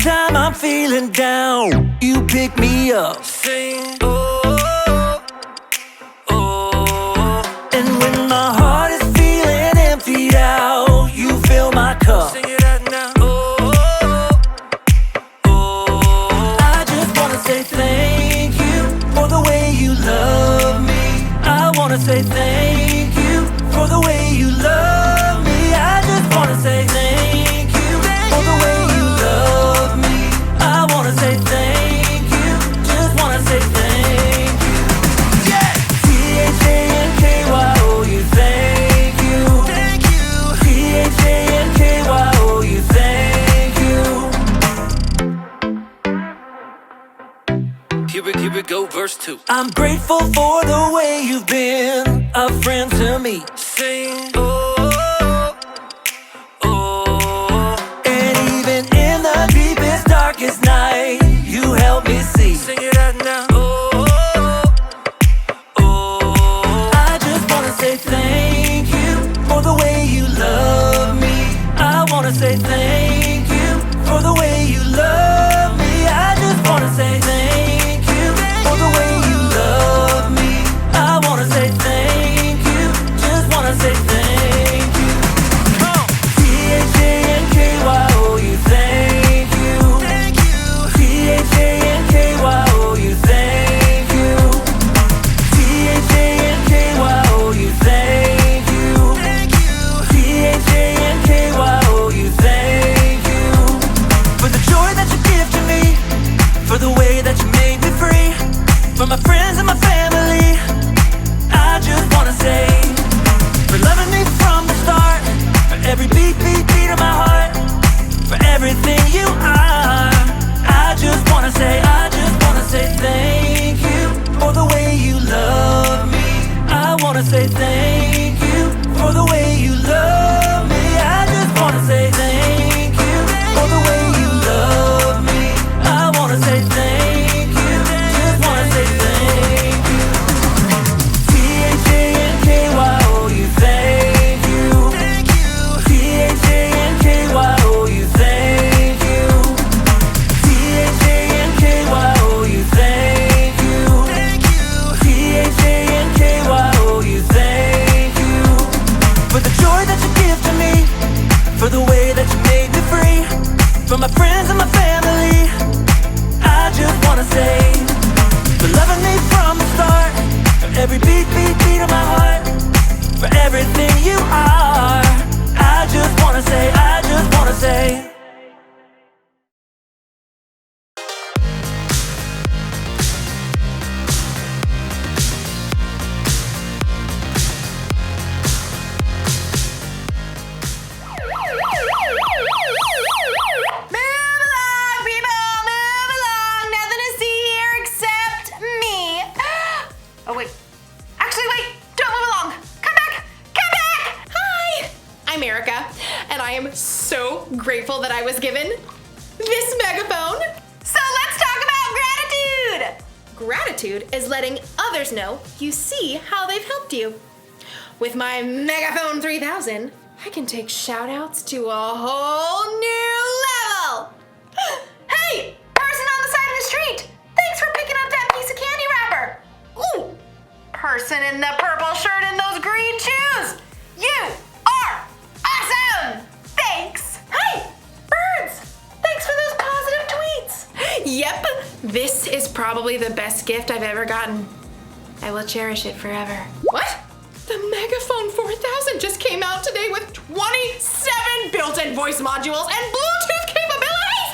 Anytime I'm feeling down, you pick me up. Sing, oh, oh. And when my heart is feeling emptied out, you fill my cup. Sing it out now. Oh, oh. I just wanna say thank you for the way you love me. I wanna say thank you for the way you love me. I just wanna say thank you for the way you love me. I wanna say thank you, just wanna say thank you. Yeah. T-H-A-N-K-Y-O-U, thank you. Thank you. T-H-A-N-K-Y-O-U, thank you. Here we go, verse 2. I'm grateful for the way you've been a friend to me. Sing, oh, oh. And even in the deepest, darkest night, you help me see. Sing it out now. Oh, oh. I just wanna say thank you for the way you love me. I wanna say thank you for the way you love me. I just wanna say thank you for the way you love me. I wanna say thank you, just wanna say thank you. T-H-A-N-K-Y-O-U, thank you. Thank you. T-H-A-N-K-Y-O-U, thank you. T-H-A-N-K-Y-O-U, thank you. Thank you. T-H-A-N-K-Y-O-U, thank you. For the joy that you give to me, for the way that you made me free, for my friends and my family, I just wanna say, for loving me from the start, for every beat, beat, beat of my heart, for everything you are. I just wanna say thank you for the way you love me. I wanna say thank you for the way you love me. I just wanna say thank you for the way you love me. I wanna say thank you, just wanna say thank you. T-H-A-N-K-Y-O-U, thank you. Thank you. T-H-A-N-K-Y-O-U, thank you. T-H-A-N-K-Y-O-U, thank you. Thank you. T-H-A-N-K-Y-O-U, thank you. For the joy that you give to me, for the way that you made me free, for my friends and my family, I just wanna say, for loving me from the start, for every beat, beat, beat of my heart, for everything you are. I just wanna say, and I am so grateful that I was given this megaphone. So let's talk about gratitude. Gratitude is letting others know you see how they've helped you. With my Megaphone 3000, I can take shout outs to a whole new level. Hey, person on the side of the street, thanks for picking up that piece of candy wrapper. Ooh, person in the purple shirt and those green shoes, you are awesome. Thanks. Hey, birds, thanks for those positive tweets. Yep, this is probably the best gift I've ever gotten. I will cherish it forever. What? The Megaphone 4000 just came out today with 27 built-in voice modules and Bluetooth capabilities!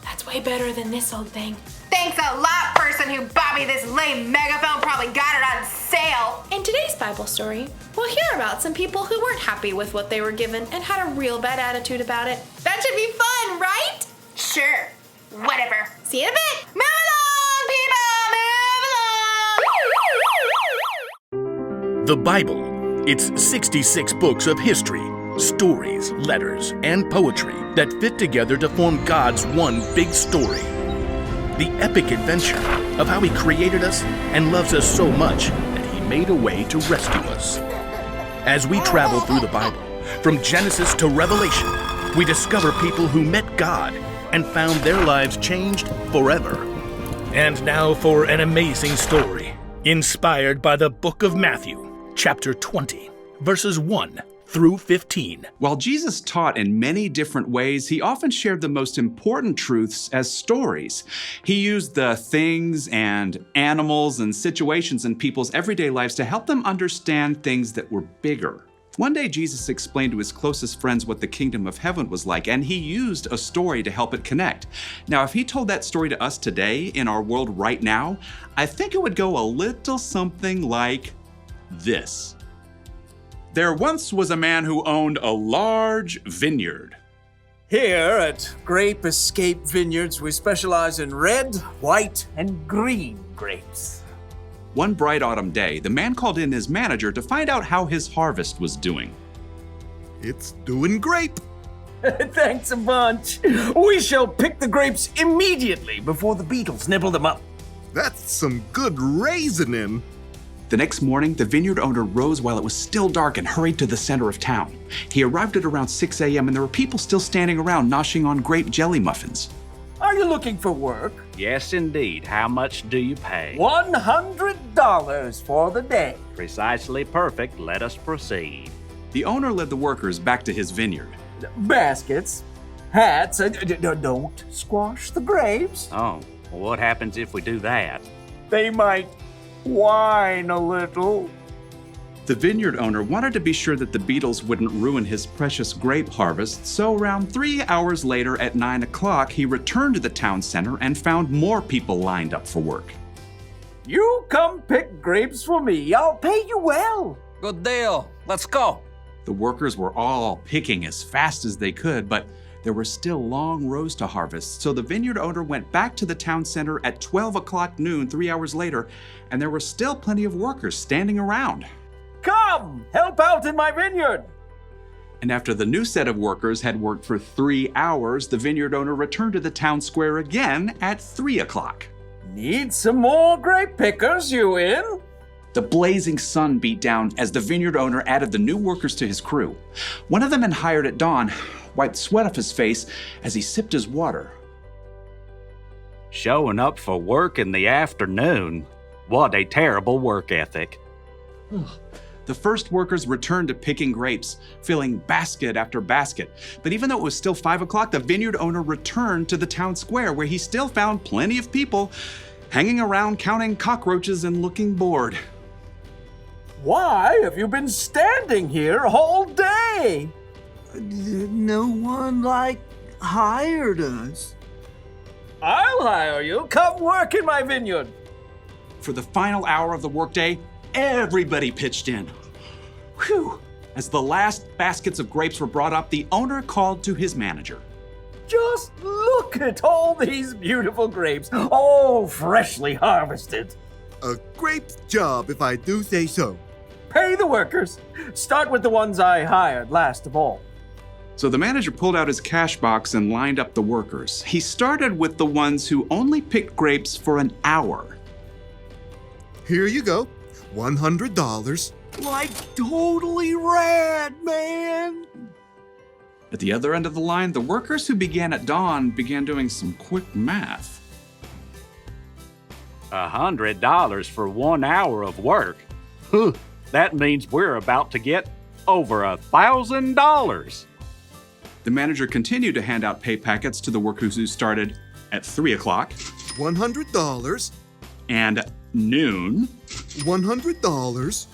That's way better than this old thing. Thanks a lot, person who bought me this lame megaphone. Probably got it on sale. In today's Bible story, we'll hear about some people who weren't happy with what they were given and had a real bad attitude about it. That should be fun, right? Sure. Whatever. See you in a bit. Move along, people! Move along! The Bible. It's 66 books of history, stories, letters, and poetry that fit together to form God's one big story. The epic adventure of how He created us and loves us so much that He made a way to rescue us. As we travel through the Bible, from Genesis to Revelation, we discover people who met God and found their lives changed forever. And now for an amazing story, inspired by the book of Matthew, chapter 20, verses 1 through 15. While Jesus taught in many different ways, he often shared the most important truths as stories. He used the things and animals and situations in people's everyday lives to help them understand things that were bigger. One day, Jesus explained to his closest friends what the kingdom of heaven was like, and he used a story to help it connect. Now, if he told that story to us today in our world right now, I think it would go a little something like this. There once was a man who owned a large vineyard. Here at Grape Escape Vineyards, we specialize in red, white, and green grapes. One bright autumn day, the man called in his manager to find out how his harvest was doing. It's doing great. Thanks a bunch. We shall pick the grapes immediately before the beetles nibble them up. That's some good raisoning. The next morning, the vineyard owner rose while it was still dark and hurried to the center of town. He arrived at around 6 a.m. and there were people still standing around noshing on grape jelly muffins. Are you looking for work? Yes, indeed. How much do you pay? $100 for the day. Precisely perfect. Let us proceed. The owner led the workers back to his vineyard. Baskets, hats, don't squash the grapes. Oh, well, what happens if we do that? They might whine a little. The vineyard owner wanted to be sure that the beetles wouldn't ruin his precious grape harvest, so around 3 hours later at 9 o'clock, he returned to the town center and found more people lined up for work. You come pick grapes for me. I'll pay you well. Good deal. Let's go. The workers were all picking as fast as they could, but there were still long rows to harvest, so the vineyard owner went back to the town center at 12 o'clock noon 3 hours later, and there were still plenty of workers standing around. Come, help out in my vineyard. And after the new set of workers had worked for 3 hours, the vineyard owner returned to the town square again at 3 o'clock. Need some more grape pickers, you in? The blazing sun beat down as the vineyard owner added the new workers to his crew. One of them had hired at dawn wiped sweat off his face as he sipped his water. Showing up for work in the afternoon? What a terrible work ethic. The first workers returned to picking grapes, filling basket after basket. But even though it was still 5 o'clock, the vineyard owner returned to the town square where he still found plenty of people hanging around counting cockroaches and looking bored. Why have you been standing here all day? No one, hired us. I'll hire you. Come work in my vineyard. For the final hour of the workday, everybody pitched in. Whew! As the last baskets of grapes were brought up, the owner called to his manager. Just look at all these beautiful grapes, all freshly harvested. A great job, if I do say so. Pay the workers. Start with the ones I hired last of all. So the manager pulled out his cash box and lined up the workers. He started with the ones who only picked grapes for an hour. Here you go. $100. Totally rad, man. At the other end of the line, the workers who began at dawn began doing some quick math. $100 for 1 hour of work? That means we're about to get over $1,000. The manager continued to hand out pay packets to the workers who started at 3 o'clock. $100. And noon. $100.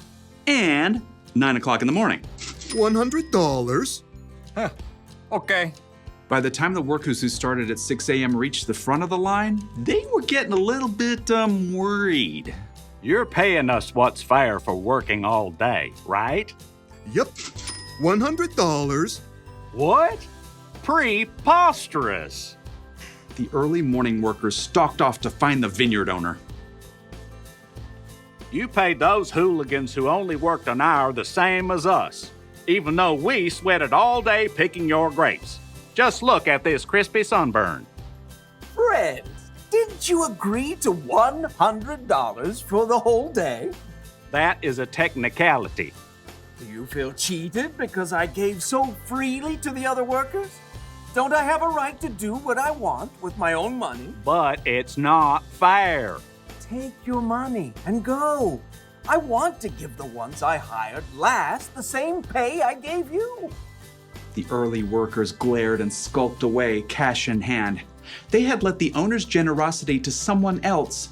And 9 o'clock in the morning. $100. Okay. By the time the workers who started at 6 a.m. reached the front of the line, they were getting a little bit worried. You're paying us what's fair for working all day, right? Yep. $100. What? Preposterous. The early morning workers stalked off to find the vineyard owner. You paid those hooligans who only worked an hour the same as us, even though we sweated all day picking your grapes. Just look at this crispy sunburn. Fred, didn't you agree to $100 for the whole day? That is a technicality. Do you feel cheated because I gave so freely to the other workers? Don't I have a right to do what I want with my own money? But it's not fair. Take your money and go. I want to give the ones I hired last the same pay I gave you. The early workers glared and skulked away, cash in hand. They had let the owner's generosity to someone else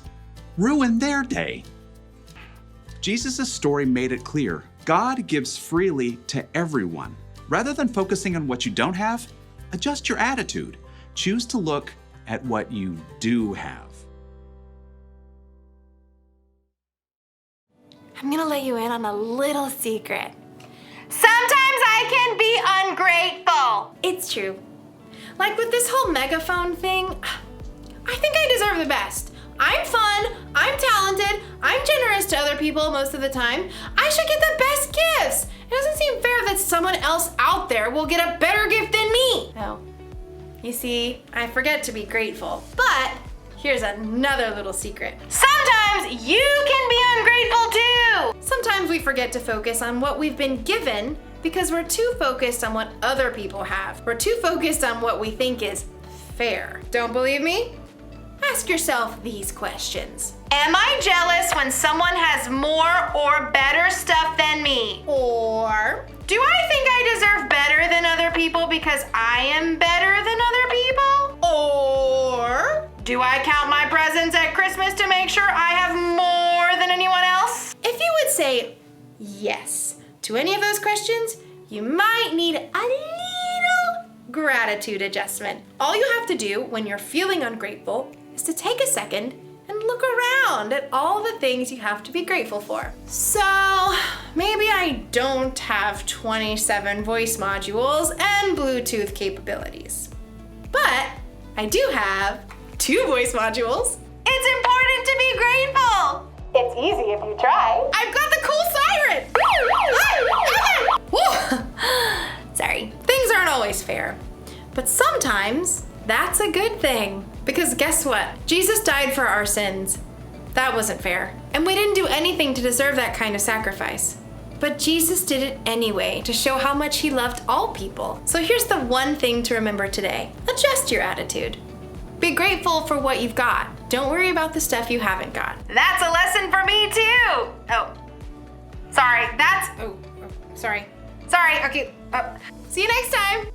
ruin their day. Jesus' story made it clear. God gives freely to everyone. Rather than focusing on what you don't have, adjust your attitude. Choose to look at what you do have. I'm gonna let you in on a little secret. Sometimes I can be ungrateful. It's true. Like with this whole megaphone thing, I think I deserve the best. I'm fun, I'm talented, I'm generous to other people most of the time. I should get the best gifts. It doesn't seem fair that someone else out there will get a better gift than me. Oh, you see, I forget to be grateful. But here's another little secret. Sometimes you can be ungrateful too. Sometimes we forget to focus on what we've been given because we're too focused on what other people have. We're too focused on what we think is fair. Don't believe me? Ask yourself these questions. Am I jealous when someone has more or better stuff than me? Or do I think I deserve better than other people because I am better than other people? Or do I count my presents at Christmas to make sure I have more than anyone else? If you would say yes to any of those questions, you might need a little gratitude adjustment. All you have to do when you're feeling ungrateful is to take a second and look around at all the things you have to be grateful for. So maybe I don't have 27 voice modules and Bluetooth capabilities, but I do have 2 voice modules. It's important to be grateful. It's easy if you try. I've got the cool siren. Sorry, things aren't always fair, but sometimes that's a good thing. Because guess what? Jesus died for our sins. That wasn't fair. And we didn't do anything to deserve that kind of sacrifice. But Jesus did it anyway to show how much he loved all people. So here's the one thing to remember today. Adjust your attitude. Be grateful for what you've got. Don't worry about the stuff you haven't got. That's a lesson for me too. Oh, sorry, sorry. Sorry, okay. See you next time.